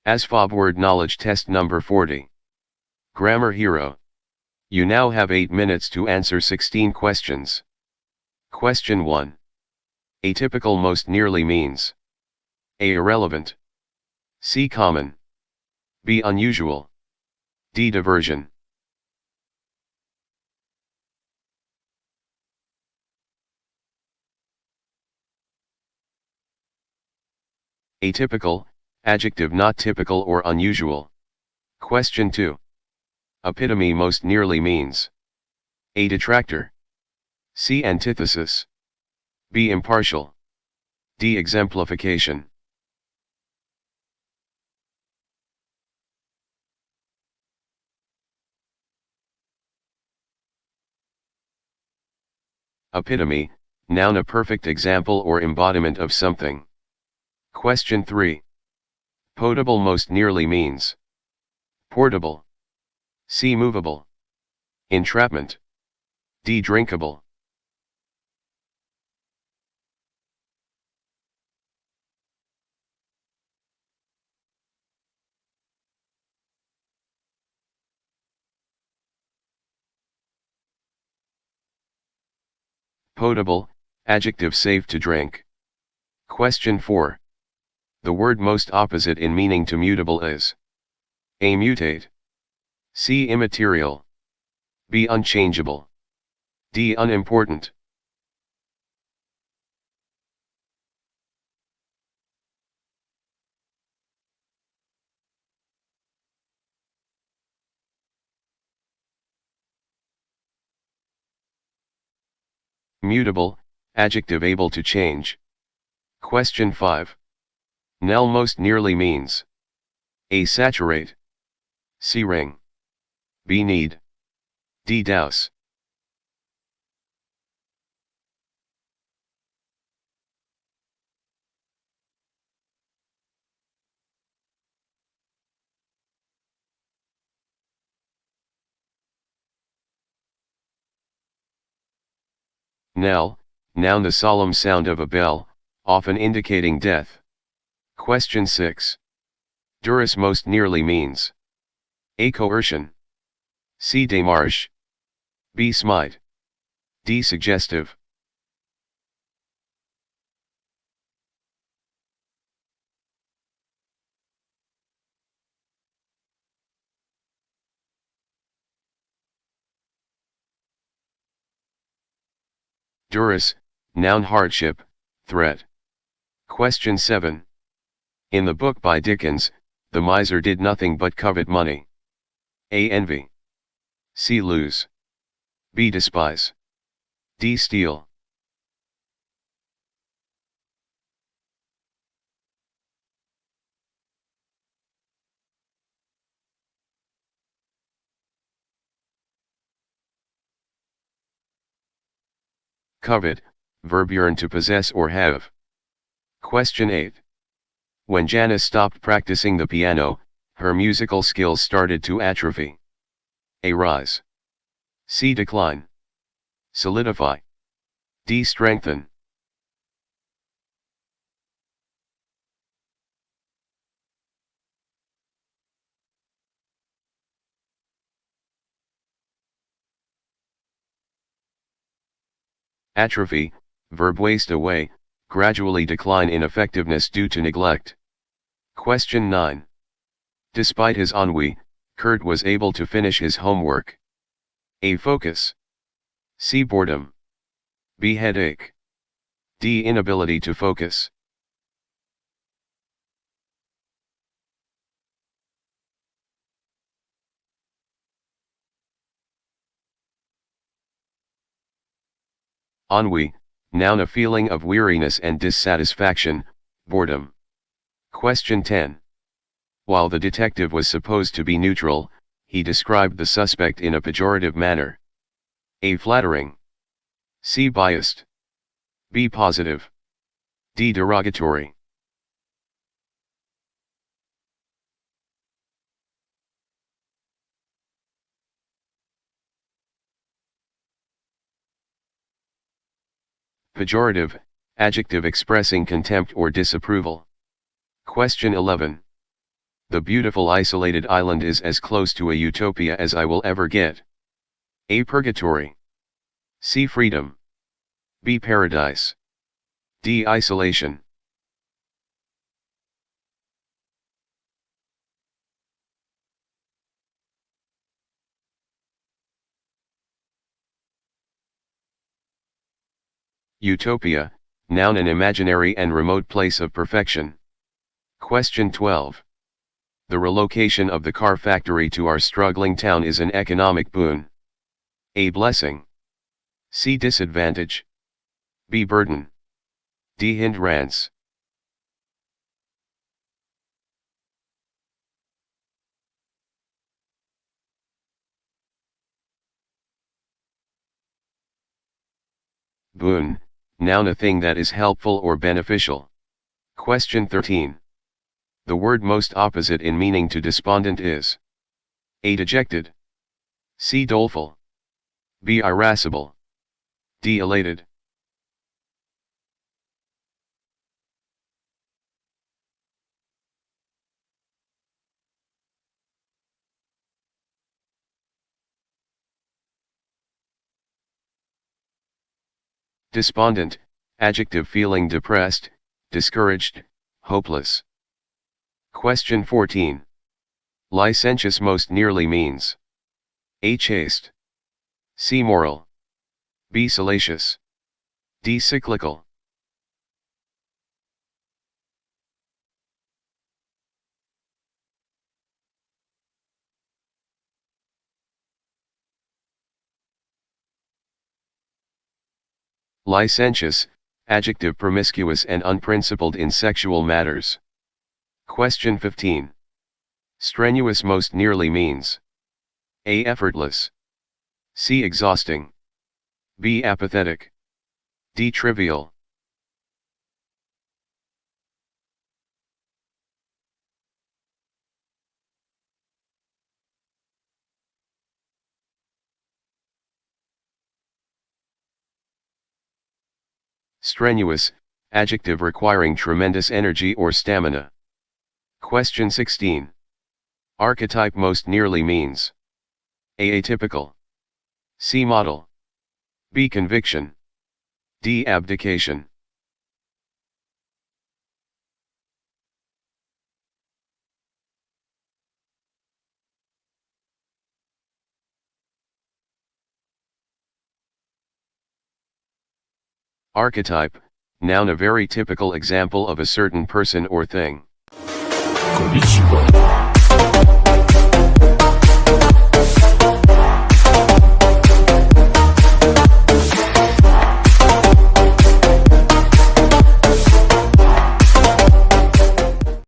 ASVAB Word Knowledge Test number 40. Grammar Hero. You now have 8 minutes to answer 16 questions. Question 1. Atypical most nearly means A. Irrelevant, C. Common, B. Unusual, D. Diversion. Atypical, adjective not typical or unusual. Question 2. Epitome most nearly means A. Detractor, C. Antithesis, B. Impartial, D. Exemplification. Epitome, noun a perfect example or embodiment of something. Question 3. Potable most nearly means portable, C. Movable, entrapment, D. Drinkable. Potable, adjective safe to drink. Question 4. The word most opposite in meaning to mutable is A. Mutate, C. Immaterial, B. Unchangeable, D. Unimportant. Mutable, adjective able to change. Question 5. Nel most nearly means A. Saturate, C. Ring, B. Need, D. Douse. Knell, noun the solemn sound of a bell, often indicating death. Question 6. Duress most nearly means A. Coercion, C. Démarche, B. Smite, D. Suggestive. Duress, noun hardship, threat. Question 7. In the book by Dickens, the miser did nothing but covet money. A. Envy, C. Lose, B. Despise, D. Steal. Covet, verb yearn to possess or have. Question 8. When Janice stopped practicing the piano, her musical skills started to atrophy. A. Rise, C. Decline, solidify, D. Strengthen. Atrophy, verb waste away, gradually decline in effectiveness due to neglect. Question 9. Despite his ennui, Kurt was able to finish his homework. A. Focus, C. Boredom, B. Headache, D. Inability to focus. Ennui, noun a feeling of weariness and dissatisfaction, boredom. Question 10. While the detective was supposed to be neutral, he described the suspect in a pejorative manner. A. Flattering, C. Biased, B. Positive, D. Derogatory. Pejorative, adjective expressing contempt or disapproval. Question 11. The beautiful isolated island is as close to a utopia as I will ever get. A. Purgatory. C. Freedom. B. Paradise. D. Isolation. Utopia, noun, an imaginary and remote place of perfection. Question 12. The relocation of the car factory to our struggling town is an economic boon. A. Blessing. C. Disadvantage. B. Burden. D. Hindrance. Boon, noun, a thing that is helpful or beneficial. Question 13. The word most opposite in meaning to despondent is A. Dejected. C. Doleful. B. Irascible. D. Elated. Despondent, adjective, feeling depressed, discouraged, hopeless. Question 14. Licentious most nearly means A. Chaste. C. Moral. B. Salacious. D. Cyclical. Licentious, adjective, promiscuous and unprincipled in sexual matters. Question 15. Strenuous most nearly means A. Effortless. C. Exhausting. B. Apathetic. D. Trivial. Strenuous, adjective, requiring tremendous energy or stamina. Question 16. Archetype most nearly means A. Atypical. C. Model. B. Conviction. D. Abdication. Archetype, noun, a very typical example of a certain person or thing. Konnichiwa.